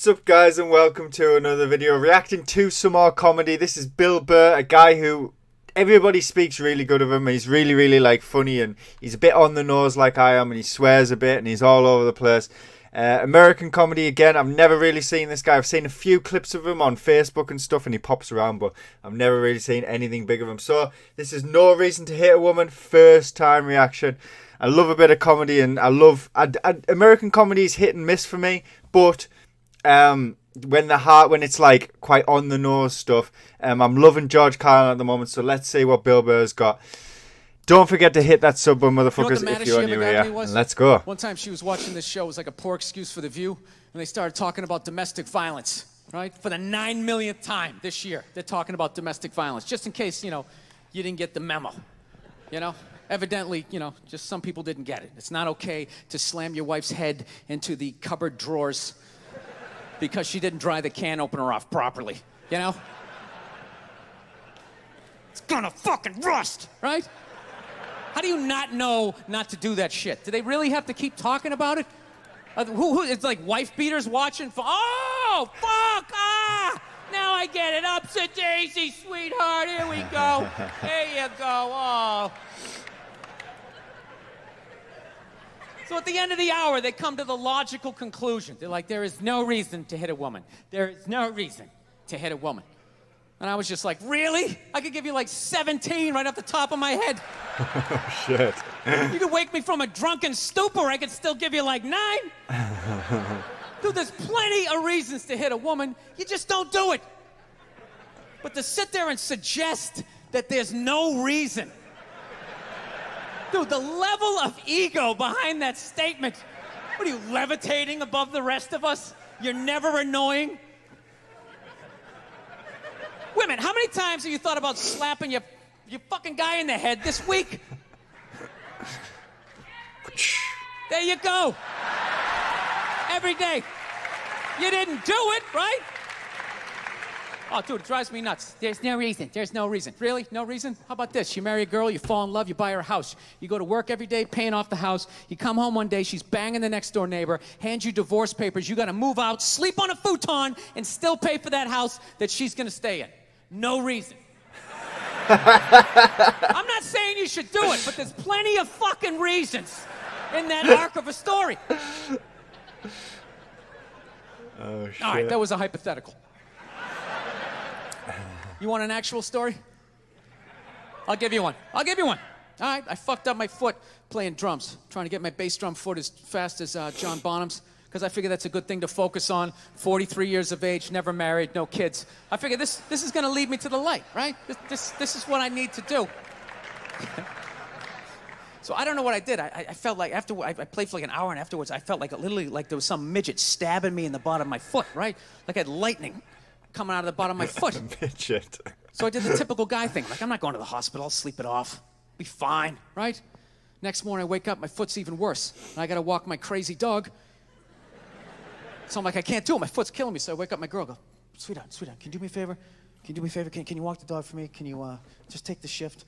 What's up, guys, and welcome to another video reacting to some more comedy. This is Bill Burr, a guy who everybody speaks really good of him. He's really like funny, and he's a bit on the nose like I am, and he swears a bit, and he's all over the place. American comedy again. I've never really seen this guy. I've seen a few clips of him on Facebook and stuff, and he pops around, but I've never really seen anything big of him. So this is No Reason to Hate a Woman, first time reaction. I love a bit of comedy, and I love American comedy is hit and miss for me, but when it's like quite on the nose stuff, I'm loving George Carlin at the moment. So let's see what Bill Burr's got. Don't forget to hit that sub button, motherfuckers, if you're new here. Let's go. One time she was watching this show. It was like a poor excuse for The View, and they started talking about domestic violence, right? For the 9 millionth time this year, they're talking about domestic violence, just in case, you didn't get the memo, Evidently, just some people didn't get it. It's not okay to slam your wife's head into the cupboard drawers because she didn't dry the can opener off properly, It's gonna fucking rust, right? How do you not know not to do that shit? Do they really have to keep talking about it? It's like wife beaters watching. Oh, fuck! Ah! Now I get it. Upset daisy, sweetheart. Here we go. There you go. Oh. So at the end of the hour, they come to the logical conclusion. They're like, there is no reason to hit a woman. There is no reason to hit a woman. And I was just like, really? I could give you like 17 right off the top of my head. Oh, shit. You could wake me from a drunken stupor, I could still give you like 9. Dude, there's plenty of reasons to hit a woman. You just don't do it. But to sit there and suggest that there's no reason. Dude, the level of ego behind that statement. What are you, levitating above the rest of us? You're never annoying? Women, how many times have you thought about slapping your fucking guy in the head this week? There you go. Every day. You didn't do it, right? Oh, dude, it drives me nuts. There's no reason. There's no reason. Really? No reason? How about this? You marry a girl, you fall in love, you buy her a house. You go to work every day, paying off the house. You come home one day, she's banging the next door neighbor, hands you divorce papers. You got to move out, sleep on a futon, and still pay for that house that she's going to stay in. No reason. I'm not saying you should do it, but there's plenty of fucking reasons in that arc of a story. Oh, shit. All right, that was a hypothetical. You want an actual story? I'll give you one. All right, I fucked up my foot playing drums, trying to get my bass drum foot as fast as John Bonham's, because I figure that's a good thing to focus on. 43 years of age, never married, no kids. I figure this is going to lead me to the light, right? This is what I need to do. So I don't know what I did. I felt like after I played for like an hour, and afterwards I felt like literally like there was some midget stabbing me in the bottom of my foot, right? Like I had lightning coming out of the bottom of my foot. Midget. So I did the typical guy thing. Like, I'm not going to the hospital. I'll sleep it off. Be fine, right? Next morning I wake up, my foot's even worse. And I got to walk my crazy dog. So I'm like, I can't do it. My foot's killing me. So I wake up my girl, go, sweetheart, can you do me a favor? Can you walk the dog for me? Can you just take the shift?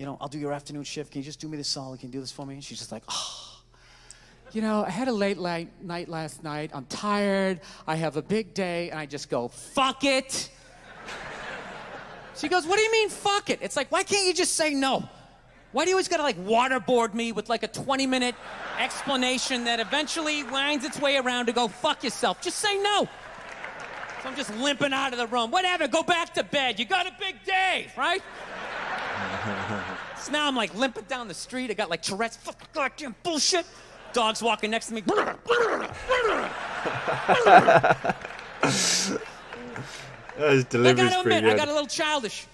I'll do your afternoon shift. Can you just do me this solid? Can you do this for me? And she's just like, oh. I had a late night last night. I'm tired. I have a big day. And I just go, fuck it. She goes, what do you mean, fuck it? It's like, why can't you just say no? Why do you always got to, like, waterboard me with, like, a 20-minute explanation that eventually winds its way around to go, fuck yourself? Just say no. So I'm just limping out of the room. Whatever, go back to bed. You got a big day, right? So now I'm, like, limping down the street. I got, like, Tourette's. Fucking goddamn bullshit. Dog's walking next to me. His delivery's pretty good. I got a little childish.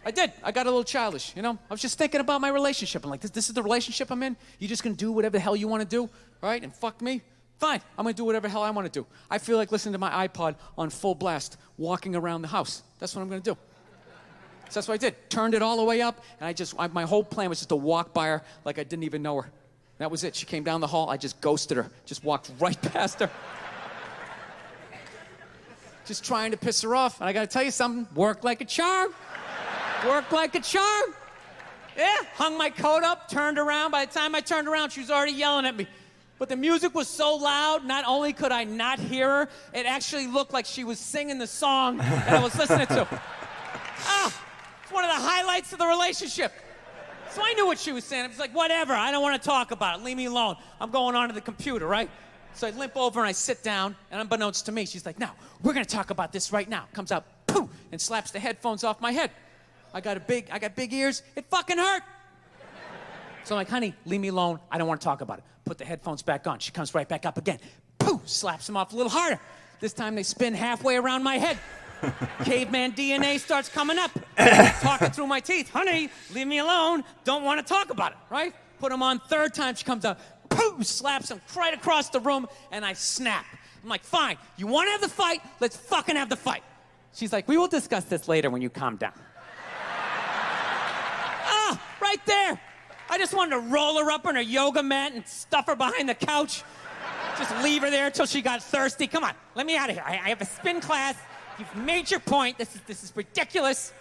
I did. I got a little childish, I was just thinking about my relationship. I'm like, this is the relationship I'm in? You just gonna do whatever the hell you want to do, right? And fuck me? Fine. I'm gonna do whatever the hell I want to do. I feel like listening to my iPod on full blast, walking around the house. That's what I'm gonna do. So that's what I did. Turned it all the way up, and my whole plan was just to walk by her like I didn't even know her. That was it. She came down the hall. I just ghosted her. Just walked right past her. Just trying to piss her off. And I got to tell you something. Worked like a charm. Worked like a charm. Yeah. Hung my coat up, turned around. By the time I turned around, she was already yelling at me. But the music was so loud, not only could I not hear her, it actually looked like she was singing the song that I was listening to. It's one of the highlights of the relationship. So I knew what she was saying. I was like, whatever, I don't want to talk about it. Leave me alone. I'm going on to the computer, right? So I limp over and I sit down, and unbeknownst to me, she's like, now, we're going to talk about this right now. Comes out, poof, and slaps the headphones off my head. I got big ears. It fucking hurt. So I'm like, honey, leave me alone. I don't want to talk about it. Put the headphones back on. She comes right back up again. Poof, slaps them off a little harder. This time they spin halfway around my head. Caveman DNA starts coming up. Talking through my teeth. Honey, leave me alone. Don't want to talk about it, right? Put them on. Third time she comes out. Poof, slaps him right across the room, and I snap. I'm like, fine. You want to have the fight? Let's fucking have the fight. She's like, we will discuss this later when you calm down. Right there. I just wanted to roll her up on her yoga mat and stuff her behind the couch. Just leave her there until she got thirsty. Come on, let me out of here. I have a spin class. You've made your point. This is ridiculous.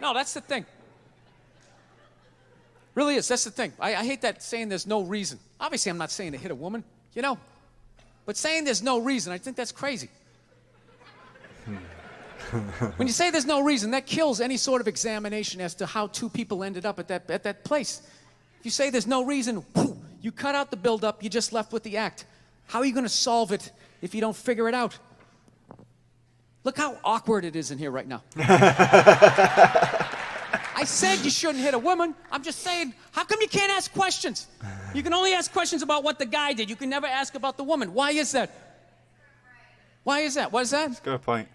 No, that's the thing. Really is. That's the thing. I hate that saying there's no reason. Obviously, I'm not saying to hit a woman, you know. But saying there's no reason, I think that's crazy. When you say there's no reason, that kills any sort of examination as to how two people ended up at that place. If you say there's no reason, you cut out the build-up, you're just left with the act. How are you going to solve it if you don't figure it out? Look how awkward it is in here right now. I said you shouldn't hit a woman. I'm just saying, how come you can't ask questions? You can only ask questions about what the guy did. You can never ask about the woman. Why is that? Why is that? What is that? That's a good point.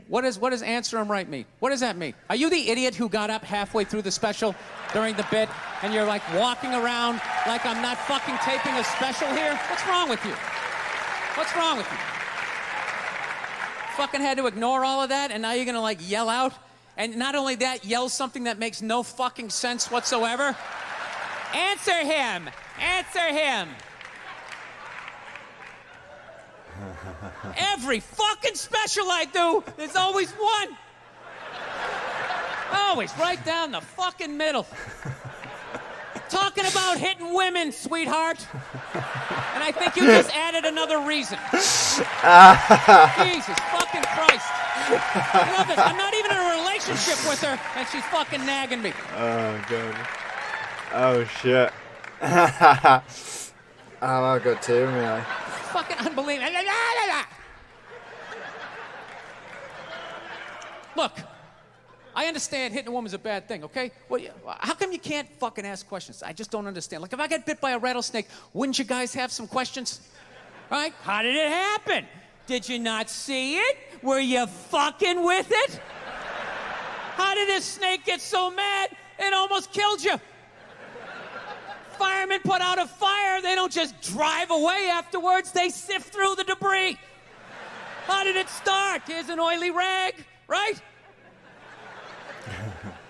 What does answer him right mean? What does that mean? Are you the idiot who got up halfway through the special during the bit and you're like walking around like I'm not fucking taping a special here? What's wrong with you? What's wrong with you? Fucking had to ignore all of that and now you're gonna like yell out? And not only that, yell something that makes no fucking sense whatsoever? Answer him! Answer him! Every fucking special I do, there's always one. Always right down the fucking middle. Talking about hitting women, sweetheart. And I think you just added another reason. Jesus fucking Christ. I love this. I'm not even in a relationship with her, and she's fucking nagging me. Oh, God. Oh, shit. I got two, man. Fucking unbelievable. Look, I understand hitting a woman's a bad thing, okay? Well, how come you can't fucking ask questions? I just don't understand. Like, if I get bit by a rattlesnake, wouldn't you guys have some questions? Right? How did it happen? Did you not see it? Were you fucking with it? How did this snake get so mad it almost killed you? Firemen put out a fire, they don't just drive away afterwards, they sift through the debris. How did it start? Here's an oily rag, right?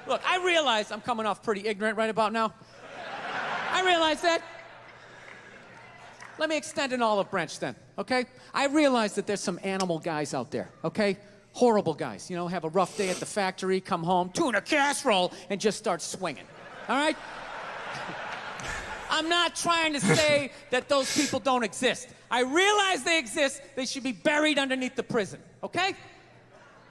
Look, I realize I'm coming off pretty ignorant right about now. I realize that. Let me extend an olive branch then, okay? I realize that there's some animal guys out there, okay? Horrible guys, you know, have a rough day at the factory, come home, tuna casserole, and just start swinging, all right? I'm not trying to say that those people don't exist. I realize they exist. They should be buried underneath the prison, okay?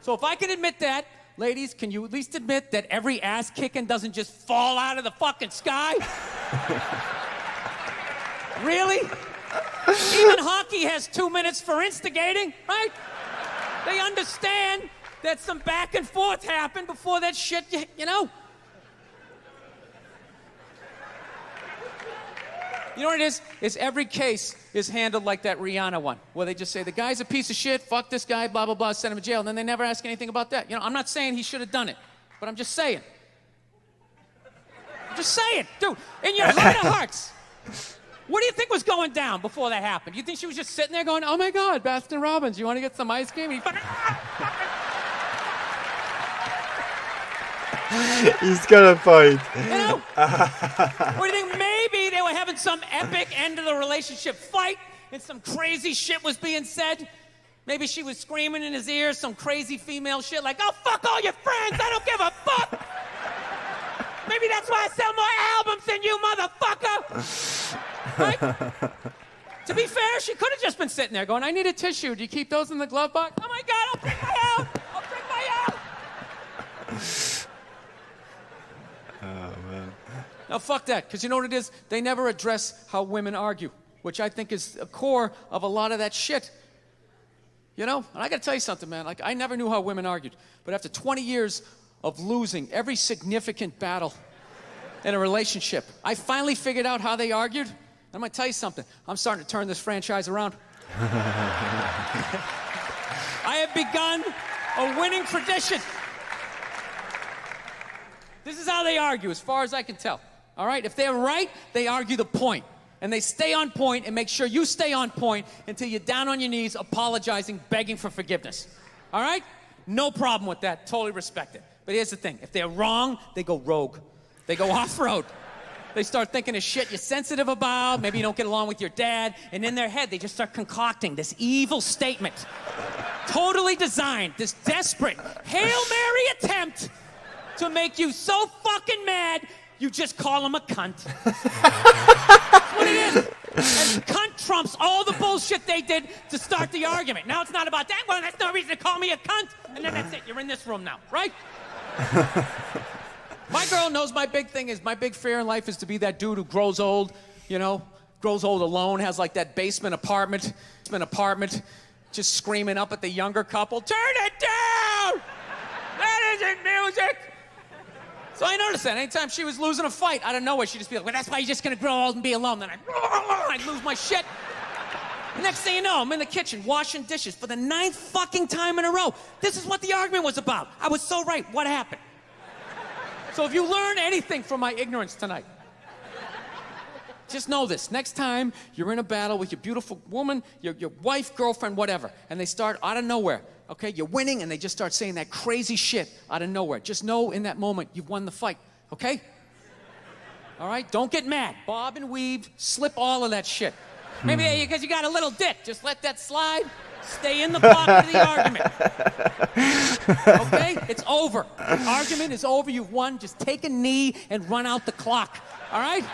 So if I can admit that, ladies, can you at least admit that every ass kicking doesn't just fall out of the fucking sky? Really? Even hockey has 2 minutes for instigating, right? They understand that some back and forth happened before that shit, you know? You know what it is? Is every case is handled like that Rihanna one, where they just say, the guy's a piece of shit, fuck this guy, blah, blah, blah, send him to jail, and then they never ask anything about that. You know, I'm not saying he should have done it, but I'm just saying. I'm just saying, dude, in your heart of hearts, what do you think was going down before that happened? You think she was just sitting there going, oh my God, Baskin Robbins, you want to get some ice cream? He fucking, He's got a point. you know? Or do you think maybe they were having some epic end of the relationship fight and some crazy shit was being said? Maybe she was screaming in his ear some crazy female shit like, oh, fuck all your friends, I don't give a fuck. Maybe that's why I sell more albums than you, motherfucker! Right? To be fair, she could have just been sitting there going, I need a tissue. Do you keep those in the glove box? Oh my God, I'll bring my out! I'll bring my out! Oh, man. No, fuck that, because you know what it is? They never address how women argue, which I think is a core of a lot of that shit. You know? And I gotta tell you something, man. Like, I never knew how women argued. But after 20 years of losing every significant battle in a relationship, I finally figured out how they argued. And I'm gonna tell you something. I'm starting to turn this franchise around. I have begun a winning tradition. This is how they argue, as far as I can tell. All right? If they're right, they argue the point. And they stay on point and make sure you stay on point until you're down on your knees, apologizing, begging for forgiveness. All right? No problem with that. Totally respect it. But here's the thing. If they're wrong, they go rogue. They go off-road. They start thinking of shit you're sensitive about. Maybe you don't get along with your dad. And in their head, they just start concocting this evil statement. Totally designed, this desperate Hail Mary attempt to make you so fucking mad, you just call him a cunt. That's what it is. And cunt trumps all the bullshit they did to start the argument. Now it's not about that. Well, that's no reason to call me a cunt. And then that's it. You're in this room now, right? My girl knows my big thing is, my big fear in life is to be that dude who grows old, you know, grows old alone, has like that basement apartment, just screaming up at the younger couple, turn it down! That isn't music! So I noticed that anytime she was losing a fight, out of nowhere, she'd just be like, well, that's why you're just gonna grow old and be alone. Then I'd lose my shit. Next thing you know, I'm in the kitchen washing dishes for the 9th fucking time in a row. This is what the argument was about. I was so right. What happened? So if you learn anything from my ignorance tonight, just know this. Next time you're in a battle with your beautiful woman, your wife, girlfriend, whatever, and they start out of nowhere, okay? You're winning, and they just start saying that crazy shit out of nowhere. Just know in that moment you've won the fight, okay? All right? Don't get mad. Bob and weave, slip all of that shit. Maybe because you got a little dick. Just let that slide. Stay in the pocket of the argument. Okay? It's over. The argument is over. You've won. Just take a knee and run out the clock. All right?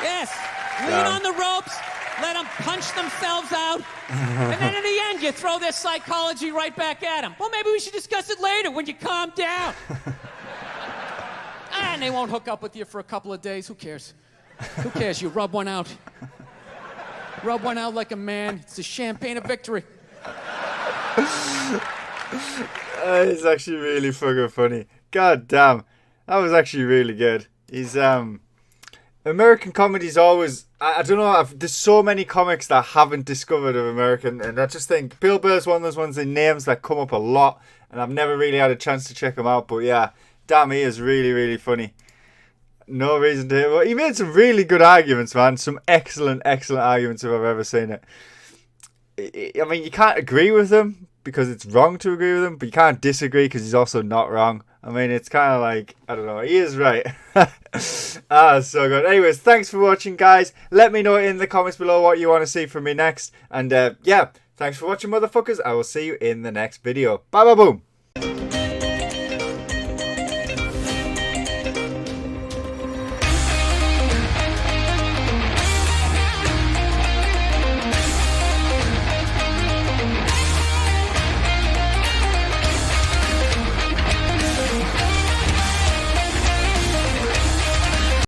Yes. Lean on the ropes. Let them punch themselves out. And then in the end, you throw their psychology right back at them. Well, maybe we should discuss it later when you calm down. And they won't hook up with you for a couple of days. Who cares? Who cares? You rub one out. Rub one out like a man. It's the champagne of victory. It's actually really fucking funny. God damn. That was actually really good. He's, American comedy's always, I don't know, there's so many comics that I haven't discovered of American, and I just think Bill Burr's one of those ones in names that come up a lot, and I've never really had a chance to check him out, but yeah, damn, he is really, really funny. No reason to hear, but he made some really good arguments, man. Some excellent, excellent arguments if I've ever seen it. I mean, you can't agree with him because it's wrong to agree with him, but you can't disagree because he's also not wrong. I mean, it's kind of like, I don't know, he is right. So good. Anyways, thanks for watching, guys. Let me know in the comments below what you want to see from me next. And yeah, thanks for watching, motherfuckers. I will see you in the next video. Bye, bye, boom.